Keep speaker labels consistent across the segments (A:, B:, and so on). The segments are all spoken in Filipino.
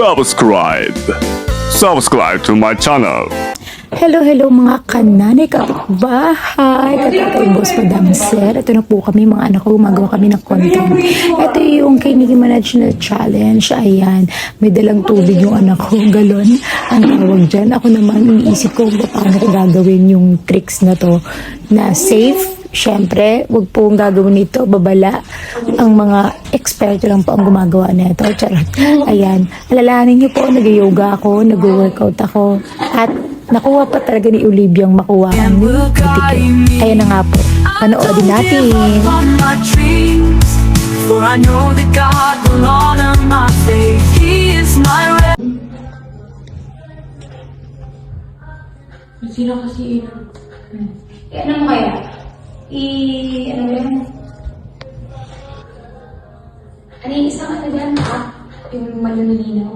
A: subscribe. Subscribe to my channel.
B: Hello mga kananay, kapitbahay, katatay, boss, madam, sir. Ito na po kami, mga anak ko, gumagawa kami ng content. Ito yung kay Nicki Minaj na challenge. Ayan, may dalang tubig yung anak ko, galon ang tawag dyan. Ako naman, iniisip ko paano ko gagawin yung tricks na to na safe. Siyempre, wag pong gagawin ito, babala. Ang mga eksperto lang po ang gumagawa nito. Charot. Ayan, alalahanin niyo po, nag-yoga ako, nag-workout ako, at nakuha pa talaga ni Olivia ang makuha ang ticket. Ayan na nga po, panoodin natin.
C: For I know that God will honor my faith. He is my
D: Sino kasi ano mo kaya? Ano yun? Ano yung isang ano dyan? Yung malulinaw.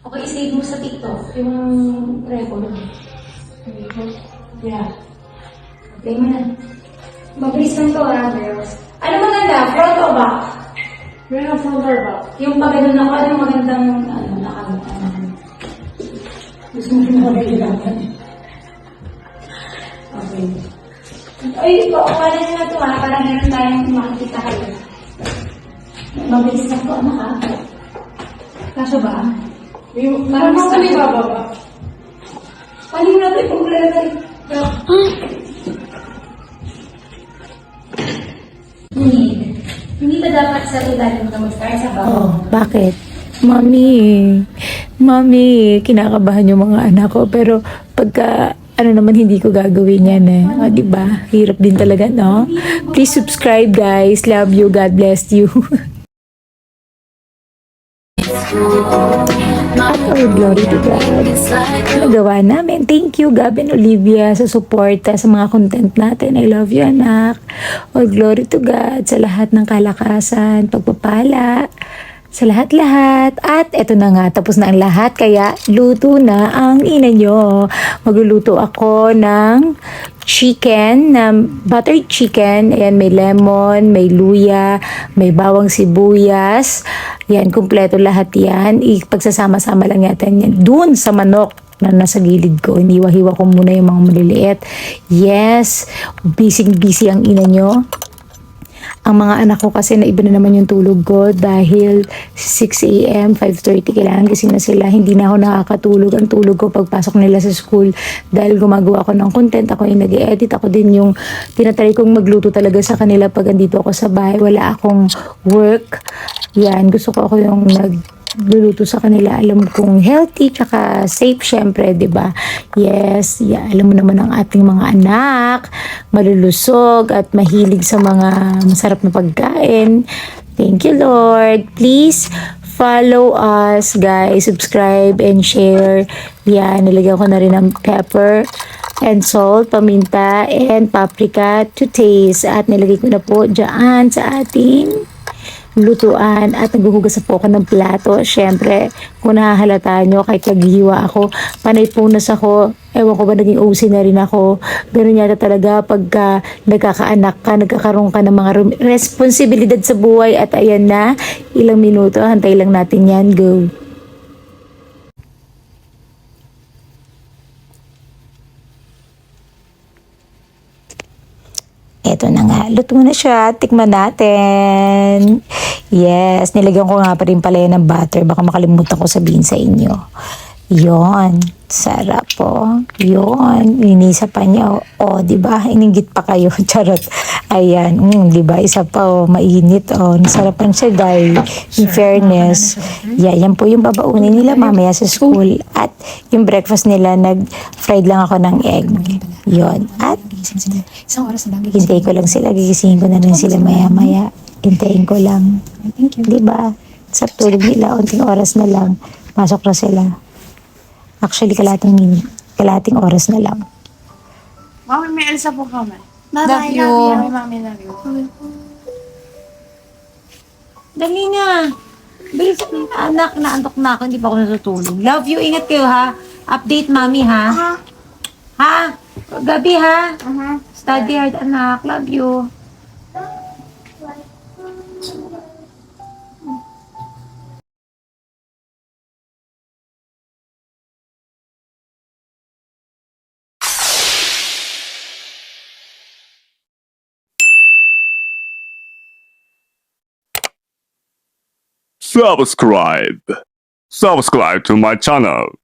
D: Okay, save mo sa TikTok yung record. Yeah. Play mo na. Mabilis lang to girls. Ano maganda? Front o back? Meron front or back? Yung magandang ako, ano magandang nakakita. Gusto mo yung magandang. Okay. Ay, paano nyo na ito parang meron tayong makikita kayo. Mabilis lang to, ano ka? Kaso ba? Parang sa may bababa. Paano mo natin kung lalagay? Hindi ba dapat sa ilalim na mag-start sa baba?
B: Oh, bakit? Mami, kinakabahan yung mga anak ko, pero pagka ano naman hindi ko gagawin yan eh. O, diba? Hirap din talaga, no? Please subscribe, guys. Love you. God bless you. Oh, glory to God. Nagawa namin. Thank you, Gab and Olivia, sa suporta sa mga content natin. I love you, anak. Oh, glory to God sa lahat ng kalakasan, pagpapala, sa lahat-lahat. At eto na nga, tapos na ang lahat, kaya luto na ang ina nyo. Magluluto ako ng chicken, na buttered chicken. Ayan, may lemon, may luya, may bawang sibuyas. Yan, kumpleto lahat yan. Ipagsasama-sama lang natin yan dun sa manok na nasa gilid ko. Iniwa-hiwa ko muna yung mga maliliit. Yes, busy ang ina nyo. Ang mga anak ko kasi na iba na naman yung tulog ko dahil 6 a.m., 5:30 kailangan gising na sila. Hindi na ako nakakatulog. Ang tulog ko pagpasok nila sa school dahil gumagawa ako ng content. Ako yung nag-edit. Ako din yung tinatry kong magluto talaga sa kanila pag andito ako sa bahay. Wala akong work. Yan, gusto ko ako yung nagluluto sa kanila. Alam kong healthy tsaka safe syempre, 'di ba? Yes, yeah, alam mo naman ang ating mga anak, malulusog at mahilig sa mga masarap na pagkain. Thank you, Lord. Please follow us, guys. Subscribe and share. Yan, nilagyan ko na rin ng pepper and salt, paminta, and paprika to taste. At nilagay ko na po dyan sa ating lutuan at naghuhugas po ako ng plato. Syempre, kung nahahalata nyo, kahit naghihiwa ako, panay punas ako, ewan ko ba naging OC na rin ako. Ganun yata talaga pagka nagkakaanak ka, nagkakaroon ka ng mga responsibilidad sa buhay. At ayan na, ilang minuto, hantay lang natin yan. Go! Eto na nga, luto na siya. Tikman natin. Yes, nilagyan ko nga pa rin pala yan ng butter. Baka makalimutan ko sabihin sa inyo. Yon, sarap po. Yon, linisa pa niya. O, diba? Iningit pa kayo. Charot. Ayan, diba? Isa pa, mainit. Nasarapan siya, guys. In fairness. Yeah, yan po yung babaunin nila mamaya sa school. At yung breakfast nila, nag-fried lang ako ng egg. Yon. At
D: Isang oras na lang.
B: hintay ko lang sila. Gigisingin ko na rin sila maya-maya. Hintayin ko lang.
D: Thank you.
B: Diba? Sa tulog nila, unting oras na lang. Pasok na sila. Actually, kalating oras na lang.
E: Mami, may Elsa po kami.
D: Love you.
E: Mami, love you.
B: Dali na. Bilis anak, naantok na ako. Hindi pa ako natutulog. Love you. Ingat kayo, ha? Update, mami, ha? Ha? Gabi, ha? Study hard, anak. Love you.
A: Subscribe. Subscribe to my channel.